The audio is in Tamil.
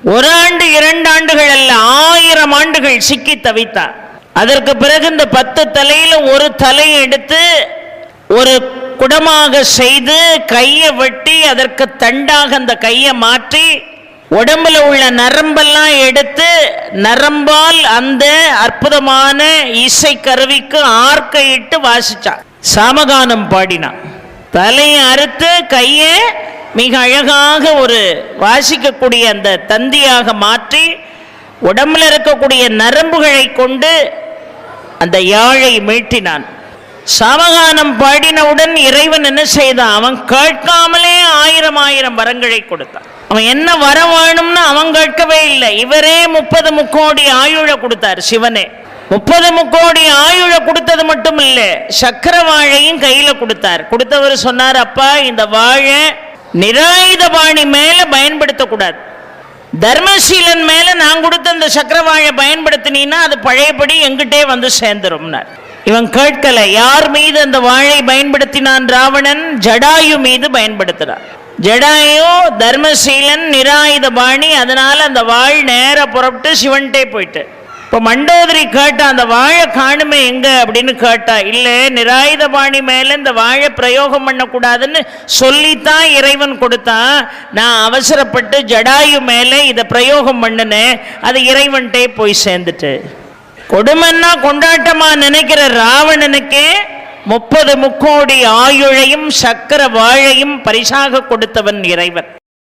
ஒரு ஆண்டு 2 ஆண்டுகள் அல்ல, 1000 ஆண்டுகள் சிக்கி தவித்தார். அதற்கு பிறகு இந்த 10 தலையில ஒரு தலையை எடுத்து ஒரு குடமாக செய்து கையை வெட்டி அதற்கு தண்டாக அந்த கையை மாற்றி உடம்புல உள்ள நரம்பெல்லாம் எடுத்து நரம்பால் அந்த அற்புதமான இசை கருவிக்கு ஆர்க்கையிட்டு வாசிச்சான். சாமகானம் பாடினான். தலையை அறுத்து கையை மிக அழகாக ஒரு வாசிக்கக்கூடிய அந்த தந்தியாக மாற்றி உடம்புல இருக்கக்கூடிய நரம்புகளை கொண்டு அந்த யாழை மீட்டினான். சாமகானம் பாடினவுடன் இறைவன் என்ன செய்தான்? அவன் கேட்காமலே 1000 வரங்களை கொடுத்தான். அவன் என்ன வர வேணும்னு அவன் கேட்கவே இல்லை. இவரே 30 முக்கோடி ஆயுளை கொடுத்தார். சிவனே 30 முக்கோடி ஆயுளை கொடுத்தது மட்டும் இல்லை, சக்கர வாழையும் கையில கொடுத்தார். கொடுத்தவர் சொன்னார், அப்பா இந்த வாழை நிராயுதபாணி மேல பயன்படுத்தக்கூடாது, தர்மசீலன் மேல நான் கொடுத்த அந்த சக்கரவாழை பயன்படுத்தினா அது பழையபடி எங்கிட்டே வந்து சேர்ந்துரும்னார். இவன் கேட்கல. யார் மீது அந்த வாழை பயன்படுத்தினான்? ராவணன் ஜடாயு மீது பயன்படுத்தினான். ஜடாயு தர்மசீலன் நிராயுதபாணி, அதனால அந்த வாழ் நேர புறப்பட்டு சிவன்டே போயிட்டு. இப்போ மண்டோதரி கேட்டா, அந்த வாழை காணுமே எங்க அப்படின்னு கேட்டா, இல்லை நிராயுதபாணி மேல இந்த வாழை பிரயோகம் பண்ணக்கூடாதுன்னு சொல்லித்தான் இறைவன் கொடுத்தான். நான் அவசரப்பட்டு ஜடாயு மேல இதை பிரயோகம் பண்ணினேன், அது இறைவன்டே போய் சேர்ந்துட்டு. கொடுமைன்னா கொண்டாட்டமா நினைக்கிற ராவணனுக்கே 30 முக்கோடி ஆயுளையும் சக்கர வாழையும் பரிசாக கொடுத்தவன் இறைவன்.